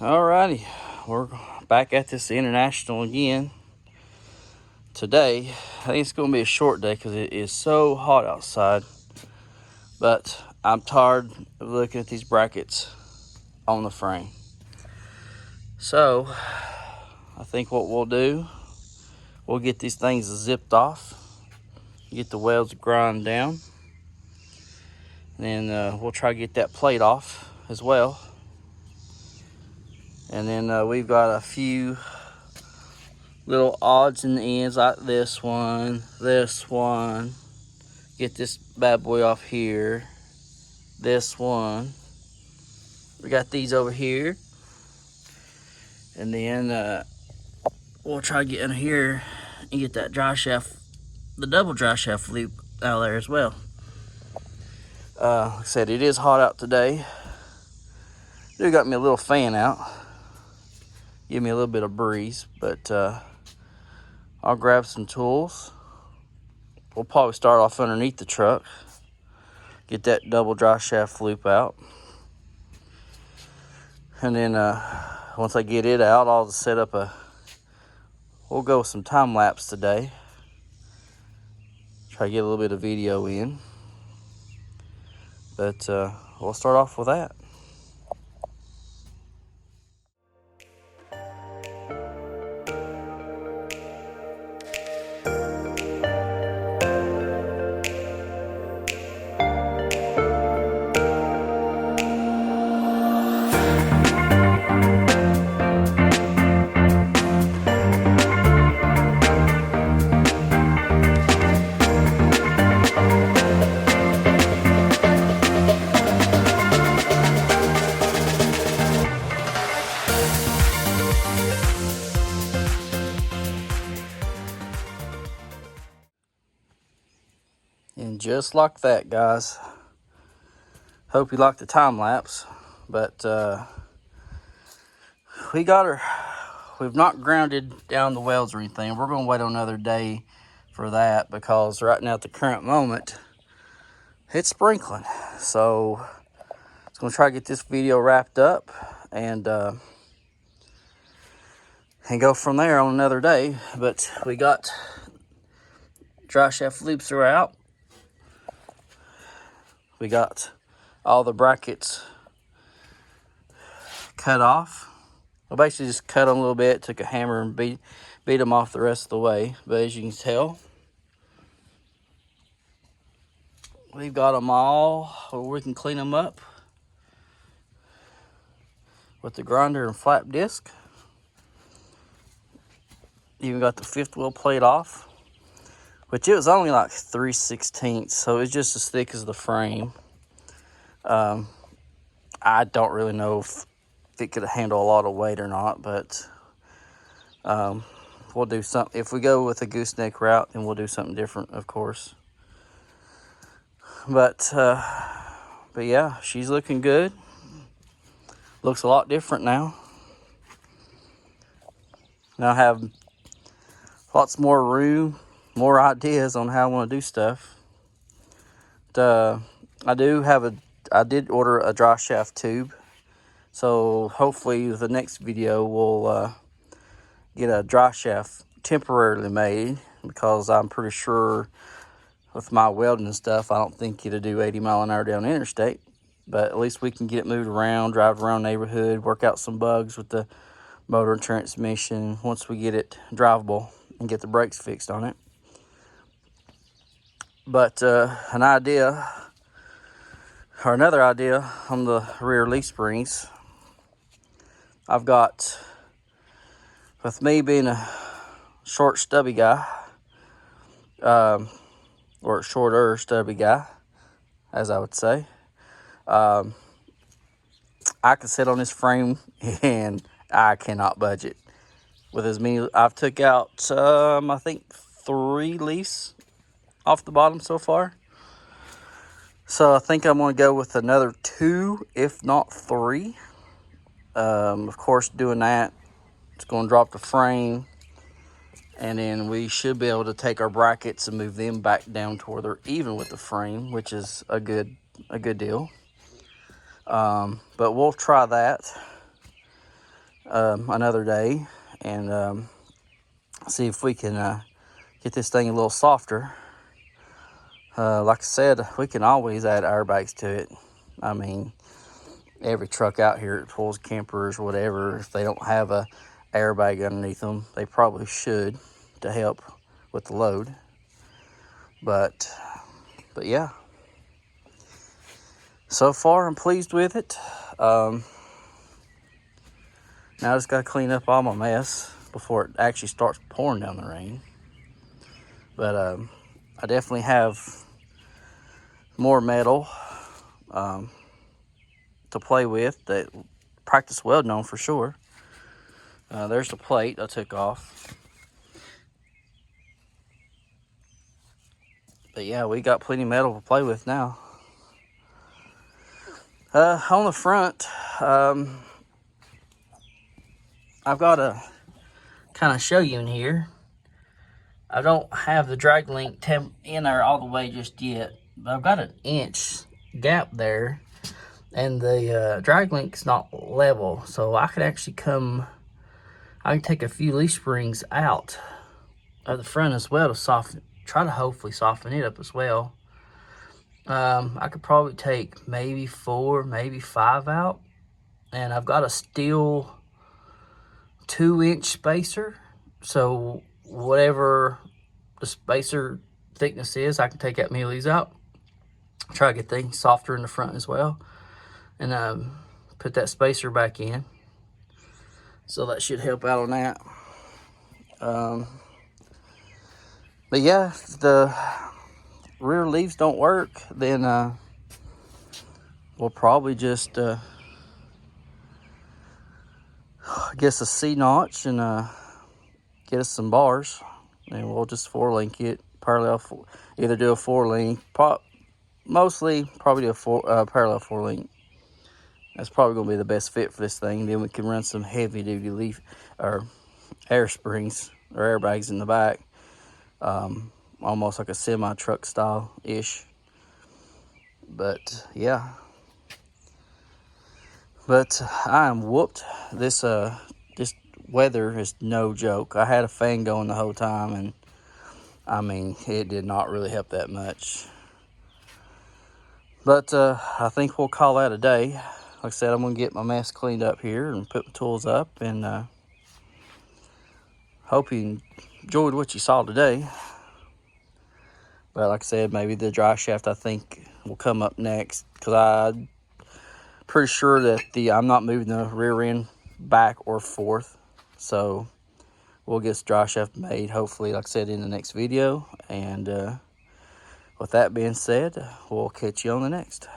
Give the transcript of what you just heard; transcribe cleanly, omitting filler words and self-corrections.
Alrighty, we're back at this international again. Today, I think it's going to be a short day because it is so hot outside. But I'm tired of looking at these brackets on the frame. So, I think what we'll do, we'll get these things zipped off, get the welds ground down, and then we'll try to get that plate off as well. And then we've got a few little odds and ends like this one. Get this bad boy off here. This one. We got these over here. And then we'll try to get in here and get that dry shaft, the double dry shaft loop out there as well. Like I said, it is hot out today. They got me a little fan out. Give me a little bit of breeze, but I'll grab some tools. We'll probably start off underneath the truck. Get that double dry shaft loop out. And then once I get it out, I'll set up we'll go with some time lapse today. Try to get a little bit of video in. But we'll start off with that. And just like that, guys. Hope you like the time lapse. But we got her. We've not grounded down the welds or anything. We're going to wait another day for that because right now at the current moment, it's sprinkling. So I'm going to try to get this video wrapped up and go from there on another day. But we got dry shaft loops throughout. We got all the brackets cut off. I basically just cut them a little bit, took a hammer and beat them off the rest of the way. But as you can tell, we've got them all, or we can clean them up with the grinder and flap disc. Even got the fifth wheel plate off, which it was only like 3/16, so it's just as thick as the frame. I don't really know if it could handle a lot of weight or not, but we'll do something. If we go with a gooseneck route, then we'll do something different, of course. But yeah, she's looking good. Looks a lot different now. Now I have lots more room, more ideas on how I want to do stuff. I did order a dry shaft tube, so hopefully the next video will get a dry shaft temporarily made, because I'm pretty sure with my welding and stuff, I don't think it'll do 80 mile an hour down the interstate. But at least we can get it moved around, drive around the neighborhood, work out some bugs with the motor and transmission once we get it drivable and get the brakes fixed on it. But another idea on the rear leaf springs, I've got, with me being a short stubby guy, or shorter stubby guy, as I would say, I can sit on this frame and I cannot budge it. With as many, I've took out, I think 3 leaves off the bottom so far. So I think I'm going to go with another 2, if not 3. Of course, doing that, it's going to drop the frame, and then we should be able to take our brackets and move them back down to where they're even with the frame, which is a good deal. But we'll try that. another day and see if we can get this thing a little softer. Like I said, we can always add airbags to it. I mean, every truck out here that pulls campers or whatever, if they don't have a airbag underneath them, they probably should to help with the load. But yeah, so far I'm pleased with it. Now I just gotta clean up all my mess before it actually starts pouring down the rain. But I definitely have more metal to play with that practice welding on for sure. There's the plate I took off. But yeah, we got plenty of metal to play with now. On the front, I've got to kind of show you in here. I don't have the drag link in there all the way just yet, but I've got an inch gap there, and the drag link's not level, so I could actually I can take a few leaf springs out of the front as well to try to hopefully soften it up as well. I could probably take maybe 4, maybe 5 out, and I've got a steel 2-inch spacer, so whatever the spacer thickness is, I can take that millies out, try to get things softer in the front as well, and put that spacer back in, so that should help out on that. But yeah, if the rear leaves don't work, then we'll probably just get us a C-notch and get us some bars, and we'll just 4-link it parallel. Either do a 4-link, mostly probably do a parallel 4-link. That's probably gonna be the best fit for this thing. Then we can run some heavy-duty leaf or air springs or airbags in the back, almost like a semi-truck style-ish. But yeah, but I am whooped. This weather is no joke. I had a fan going the whole time, and I mean, it did not really help that much. But I think we'll call that a day. Like I said, I'm gonna get my mess cleaned up here and put my tools up, and hope you enjoyed what you saw today. But like I said, maybe the dry shaft I think will come up next, because I'm pretty sure that I'm not moving the rear end back or forth. So we'll get this dry shaft made, hopefully, like I said, in the next video. And with that being said, we'll catch you on the next.